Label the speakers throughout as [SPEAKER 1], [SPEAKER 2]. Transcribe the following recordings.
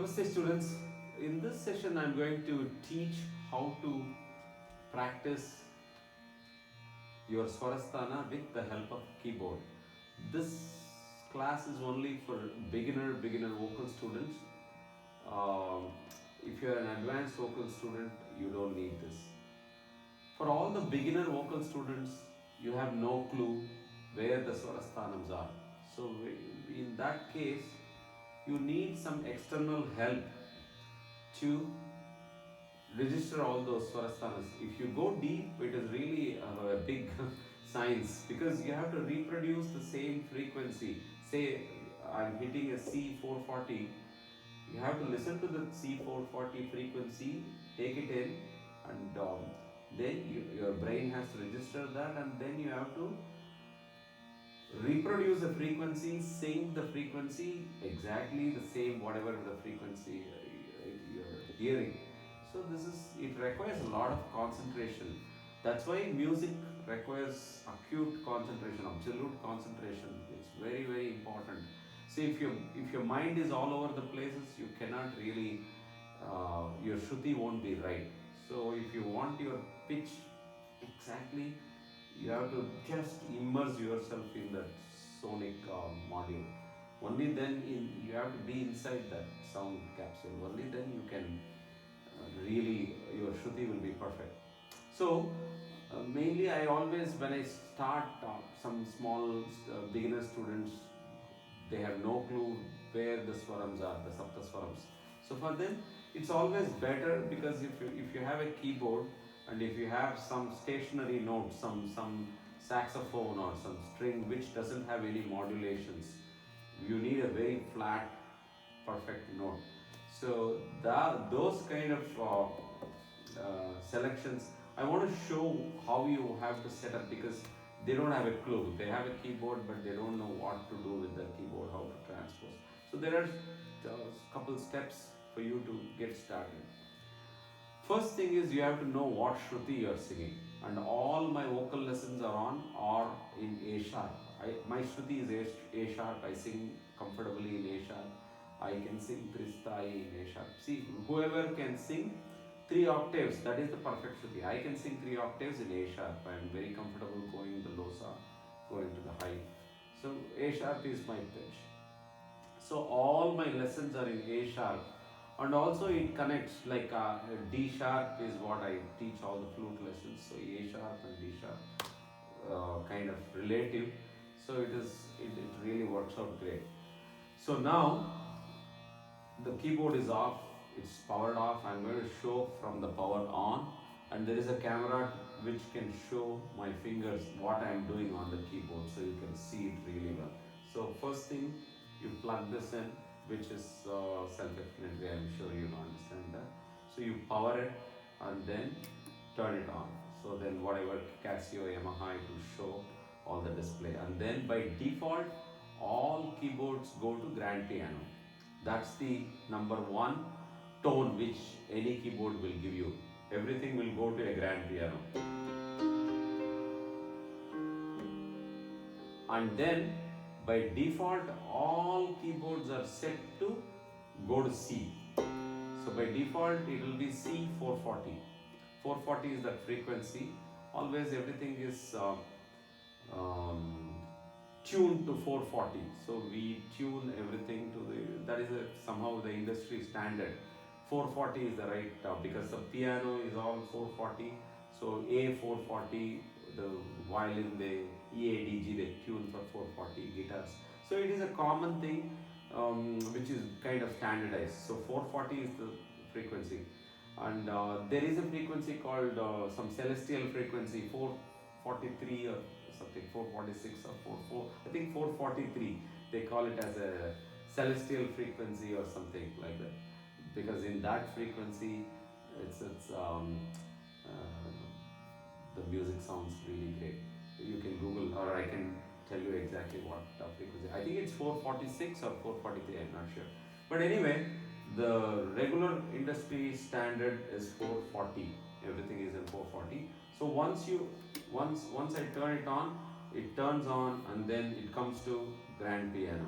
[SPEAKER 1] Namaste students. In this session I am going to teach how to practice your Swarasthana with the help of keyboard. This class is only for beginner vocal students. If you are an advanced vocal student, you don't need this. For all the beginner vocal students, you have no clue where the Swarasthanams are. So in that case, you need some external help to register all those Swarasthanas. If you go deep, it is really a big science because you have to reproduce the same frequency. Say I'm hitting a C440, you have to listen to the C440 frequency, take it in, and then your brain has to register that, and then you have to reproduce the frequency, sing the frequency exactly the same, whatever the frequency you're hearing. So it requires a lot of concentration. That's why music requires acute concentration, absolute concentration. It's very important. See, if your mind is all over the places, you cannot really, your shruti won't be right. So if you want your pitch exactly, you have to just immerse yourself in that sonic module. Only then you have to be inside that sound capsule. Only then you can really, your shruti will be perfect. So mainly I always, when I start some small beginner students, they have no clue where the swarams are, the sapta swarams. So for them, it's always better because if you have a keyboard and if you have some stationary notes, some saxophone or some string which doesn't have any modulations, you need a very flat, perfect note. So those kind of selections, I want to show how you have to set up because they don't have a clue. They have a keyboard but they don't know what to do with the keyboard, how to transpose. So there are a couple steps for you to get started. First thing is you have to know what shruti you are singing, and all my vocal lessons are in A sharp. My shruti is A sharp. I sing comfortably in A sharp. I can sing Tristai in A sharp. See, whoever can sing 3 octaves, that is the perfect shruti. I can sing 3 octaves in A sharp. I am very comfortable going the low sa, going to the high. So A sharp is my pitch. So all my lessons are in A sharp. And also it connects like D sharp is what I teach all the flute lessons. So A sharp and D sharp kind of relative. So it really works out great. So now the keyboard is off, it's powered off. I'm going to show from the power on, and there is a camera which can show my fingers what I'm doing on the keyboard, so you can see it really well. So first thing, you plug this in, which is self-explanatory, I'm sure you'll understand that. So you power it and then turn it on. So then whatever Casio, Yamaha, it will show all the display. And then by default, all keyboards go to grand piano. That's the number one tone which any keyboard will give you. Everything will go to a grand piano. And then by default, all keyboards are set to go to C. So by default, it will be C440. 440 is that frequency. Always everything is tuned to 440. So we tune everything to that is somehow the industry standard. 440 is the right, because the piano is all 440. So A440, the violin, the EADG, they tune for 440 guitars. So it is a common thing which is kind of standardized. So 440 is the frequency. And there is a frequency called some celestial frequency, 443 or something, 446 or 44. I think 443. They call it as a celestial frequency or something like that. Because in that frequency, the music sounds really great. You can Google, or I can tell you exactly what frequency. I think it's 446 or 443, I'm not sure. But anyway, the regular industry standard is 440. Everything is in 440. So once I turn it on, it turns on and then it comes to grand piano.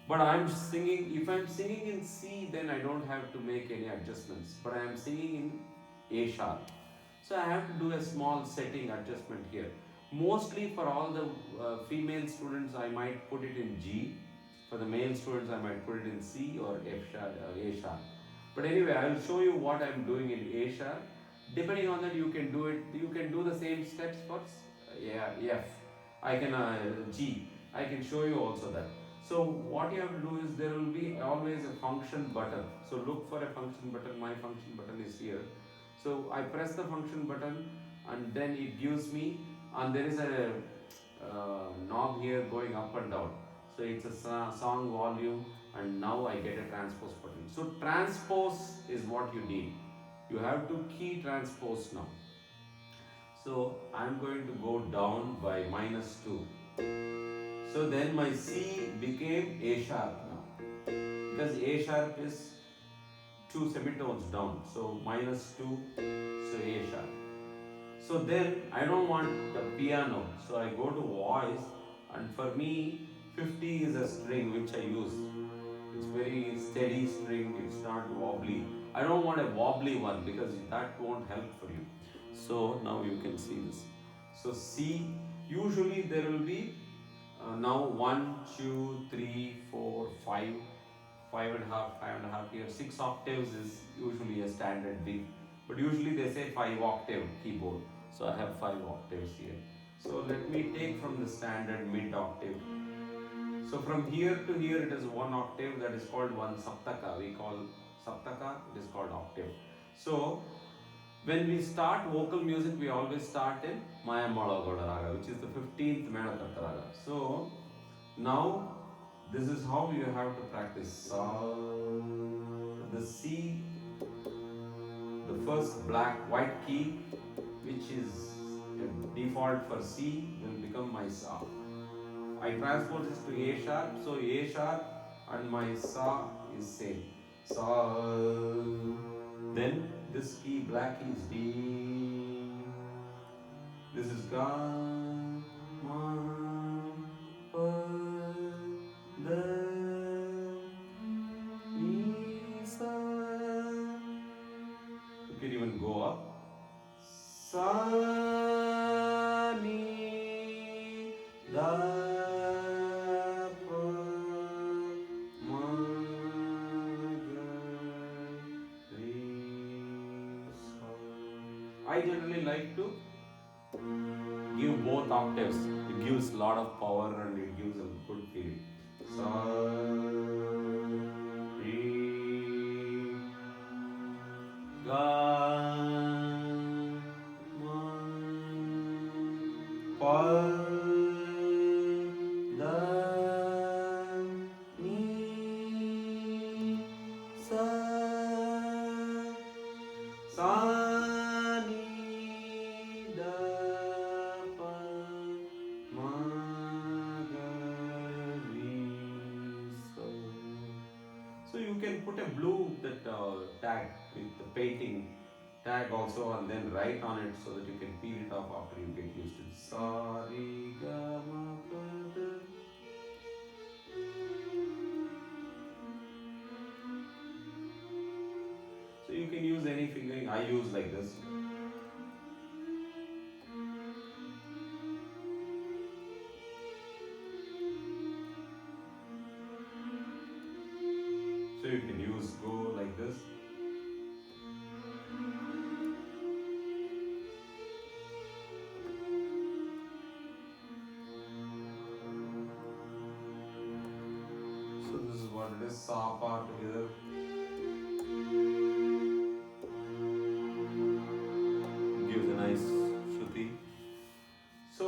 [SPEAKER 1] But I'm singing, if I'm singing in C, then I don't have to make any adjustments. But I am singing in A sharp. So I have to do a small setting adjustment here. Mostly for all the female students, I might put it in G. For the male students, I might put it in C or F sharp, A sharp. But anyway, I will show you what I am doing in A sharp. Depending on that, you can do it. You can do the same steps for yeah, F. I can G. I can show you also that. So what you have to do is there will be always a function button. So look for a function button. My function button is here. So I press the function button and then it gives me, and there is a knob here going up and down. So it's a song volume, and now I get a transpose button. So transpose is what you need. You have to key transpose now. So I'm going to go down by -2. So then my C became A sharp now. Because A sharp is 2 semitones down. So -2, so A sharp. So then I don't want the piano. So I go to voice, and for me 50 is a string which I use. It's very steady string, it's not wobbly. I don't want a wobbly one because that won't help for you. So now you can see this. So C, usually there will be now 1, 2, 3, 4, 5, 5.5 here. 6 octaves is usually a standard beat. But usually they say 5 octave keyboard. So I have 5 octaves here. So let me take from the standard mid octave. So from here to here it is 1 octave, that is called 1 saptaka. We call saptaka, it is called octave. So when we start vocal music, we always start in Maya Malagoda Raga, which is the 15th Menakarta Raga. So now this is how you have to practice. The C, the first white key, which is default for C, will become my Sa. I transpose this to A sharp, so A sharp and my Sa is same. Sa. Then this key, black key is D. This is Ga, Ma, Pa, Da, Ni, Sa. You can even go up. Sa, Ni, Da. I generally like to give both octaves. It gives a lot of power and it gives a good feeling. Sa, Re, Ga, Ma, Pa, Da, Ni, Sa, Sa. Put a blue tag with the painting tag also, and then write on it so that you can peel it off after you get used to it. Sa, Re, Ga, Ma, Pa, Da. So you can use any fingering. I use like this. So you can go like this. So this is what it is, Sa, Pa together. Gives a nice Shruti. So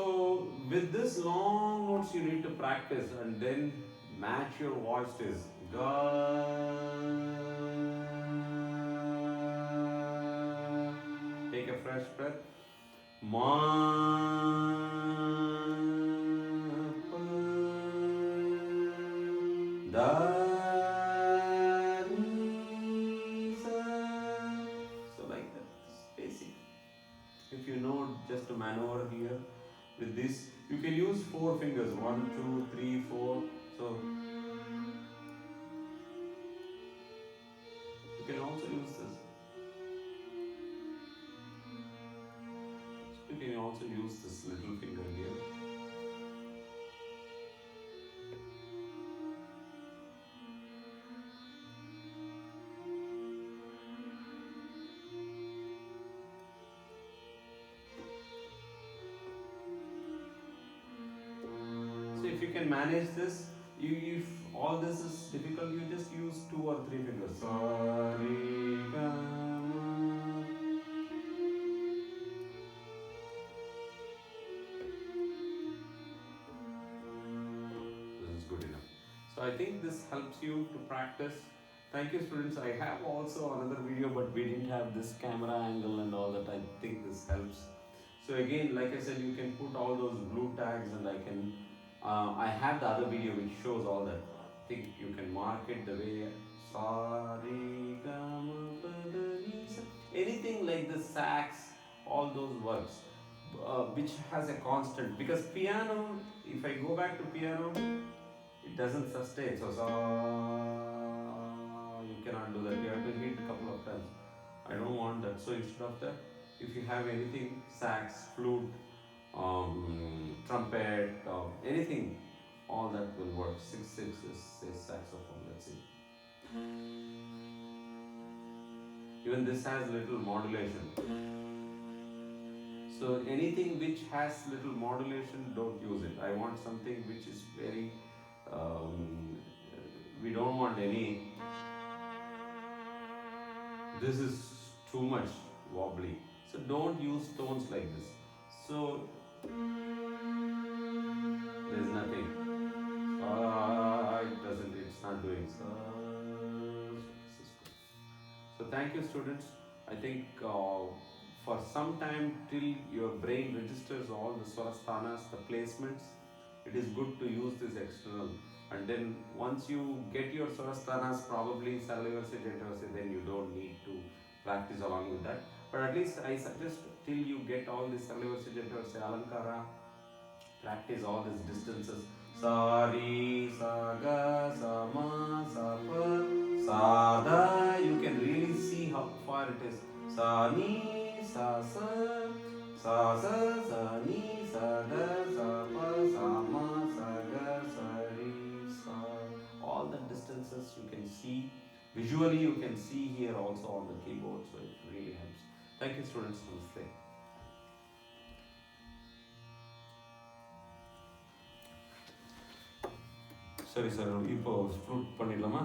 [SPEAKER 1] with this long notes you need to practice and then match your voice to this. Ga. Take a fresh breath. Ma. Pa, Da. Ni, Sa. So like that. It's basic. If you know just a maneuver here with this, you can use 4 fingers. 1, 2, 3, 4. So you can also use this little finger here. So if you can manage this, if all this is difficult, you just use 2 or 3 fingers. Sa, re, ga, ma. This is good enough. So I think this helps you to practice. Thank you, students. I have also another video, but we didn't have this camera angle and all that. I think this helps. So again, like I said, you can put all those blue tags, and I have the other video which shows all that. I think you can mark it the way sa, re, ga, ma, pa, da, ni, sa. Anything like the sax, all those works, which has a constant. Because piano, if I go back to piano, it doesn't sustain. So sa, you cannot do that. You have to hit a couple of times. I don't want that. So instead of that, if you have anything, sax, flute, trumpet, anything, all that will work. 6/6 is saxophone. Let's see. Even this has little modulation. So anything which has little modulation, don't use it. I want something which is very. We don't want any. This is too much wobbly. So don't use tones like this. So there's nothing. It doesn't. It's not doing so. So thank you, students. I think for some time till your brain registers all the swarasthanas, the placements, it is good to use this external. And then once you get your swarasthanas, probably Salivase, Jentavase, then you don't need to practice along with that. But at least I suggest till you get all this Salivase, Jentavase, Alankara, practice all these distances. Sa, re, sa, ga, sa, ma, sa, pa, sa, da. You can really see how far it is. Sa, ni, sa, sa, sa, sa, ni, sa, da, sa, pa, sa, ma, sa, ga, sa, re, sa. All the distances you can see. Visually you can see here also on the keyboard, so it really helps. Thank you, students. Namaste. சரி sir இப்போ flute பண்ணிடலாமா?